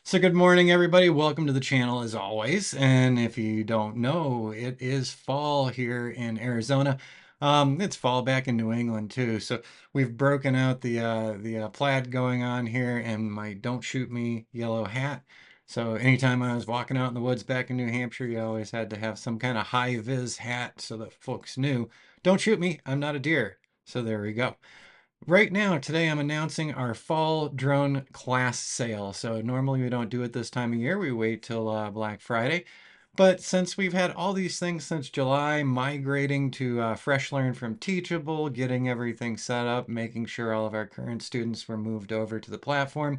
So good morning, everybody. Welcome to the channel as always. And if you don't know, it is fall here in Arizona. It's fall back in New England too. So we've broken out the plaid going on here and my "Don't Shoot Me" yellow hat. So anytime I was walking out in the woods back in New Hampshire, you always had to have some kind of high vis hat so that folks knew, don't shoot me, I'm not a deer. So there we go. Right now, today I'm announcing our fall drone class sale. So normally we don't do it this time of year. We wait till Black Friday. But since we've had all these things since July, migrating to Fresh Learn from Teachable, getting everything set up, making sure all of our current students were moved over to the platform,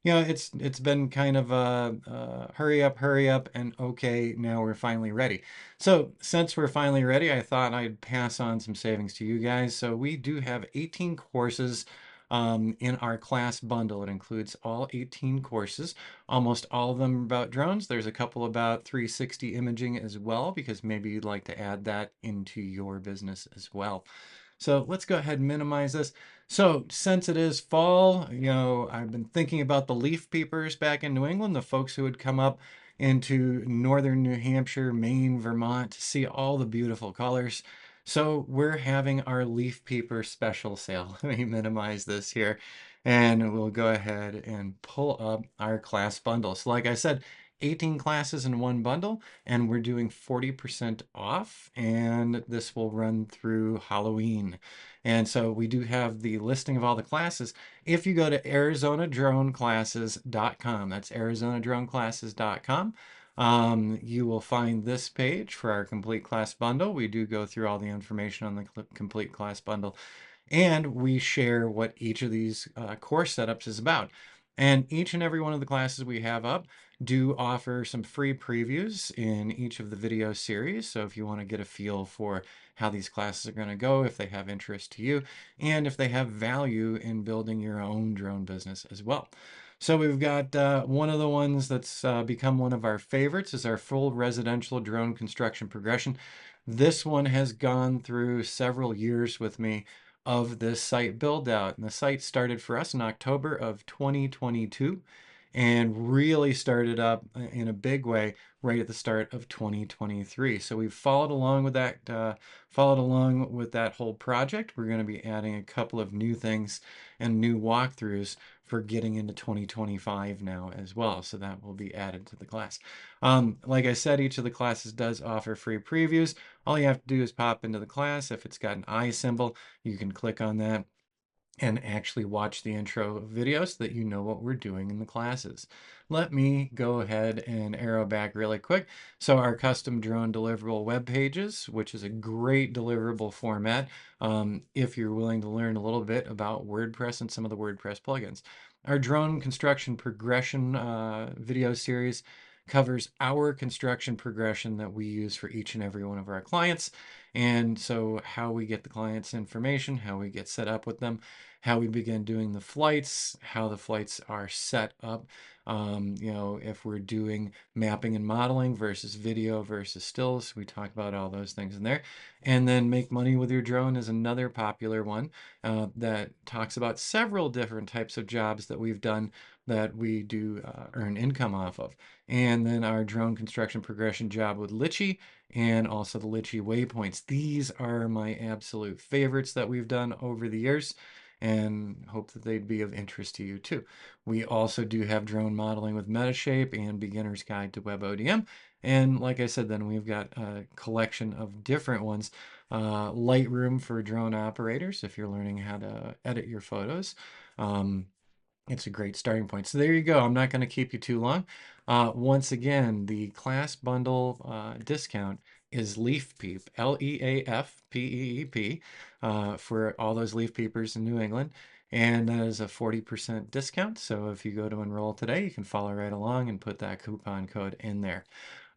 it's been kind of a hurry up, and okay, now we're finally ready. So since we're finally ready, I thought I'd pass on some savings to you guys. So we do have 18 courses in our class bundle. It includes all 18 courses. Almost all of them are about drones. There's a couple about 360 imaging as well, because maybe you'd like to add that into your business as well. So let's go ahead and minimize this. So since it is fall, I've been thinking about the leaf peepers back in New England, the folks who would come up into northern New Hampshire, Maine, Vermont to see all the beautiful colors. So we're having our leaf peeper special sale. Let me minimize this here and we'll go ahead and pull up our class bundle. So like I said, 18 classes in one bundle, and we're doing 40% off, and this will run through Halloween. And so we do have the listing of all the classes. If you go to ArizonaDroneClasses.com, that's ArizonaDroneClasses.com, you will find this page for our complete class bundle. We do go through all the information on the complete class bundle, and we share what each of these course setups is about. And each and every one of the classes we have up do offer some free previews in each of the video series. So if you want to get a feel for how these classes are going to go, if they have interest to you, and if they have value in building your own drone business as well. So we've got one of the ones that's become one of our favorites is our full residential drone construction progression. This one has gone through several years with me of this site build out. And the site started for us in October of 2022 and really started up in a big way right at the start of 2023. So we've followed along with that whole project. We're going to be adding a couple of new things and new walkthroughs for getting into 2025 now as well. So that will be added to the class. Like I said, each of the classes does offer free previews. All you have to do is pop into the class. If it's got an eye symbol, you can click on that and actually watch the intro videos so that you know what we're doing in the classes. Let me go ahead and arrow back really quick. So our custom drone deliverable web pages, which is a great deliverable format if you're willing to learn a little bit about WordPress and some of the WordPress plugins. Our drone construction progression video series covers our construction progression that we use for each and every one of our clients. And so how we get the client's information, how we get set up with them, how we begin doing the flights, how the flights are set up, if we're doing mapping and modeling versus video versus stills, we talk about all those things in there. And then make money with your drone is another popular one that talks about several different types of jobs that we've done that we do earn income off of. And then our drone construction progression job with Litchi and also the Litchi Waypoints. These are my absolute favorites that we've done over the years and hope that they'd be of interest to you too. We also do have drone modeling with Metashape and Beginner's Guide to WebODM. And like I said, then we've got a collection of different ones. Lightroom for drone operators, if you're learning how to edit your photos. It's a great starting point. So there you go. I'm not going to keep you too long. Once again, the class bundle discount is Leaf Peep, LEAFPEEP, for all those leaf peepers in New England. And that is a 40% discount. So if you go to enroll today, you can follow right along and put that coupon code in there.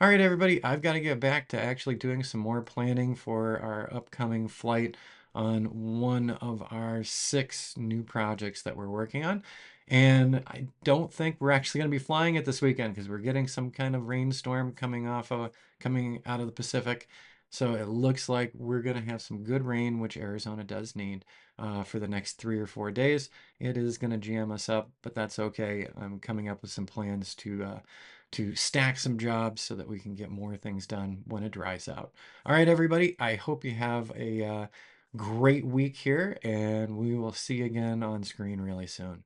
All right, everybody, I've got to get back to actually doing some more planning for our upcoming flight on one of our 6 new projects that we're working on. And I don't think we're actually going to be flying it this weekend because we're getting some kind of rainstorm coming out of the Pacific. So it looks like we're going to have some good rain, which Arizona does need for the next 3 or 4 days. It is going to jam us up, but that's okay. I'm coming up with some plans to stack some jobs so that we can get more things done when it dries out. All right, everybody. I hope you have a great week here, and we will see you again on screen really soon.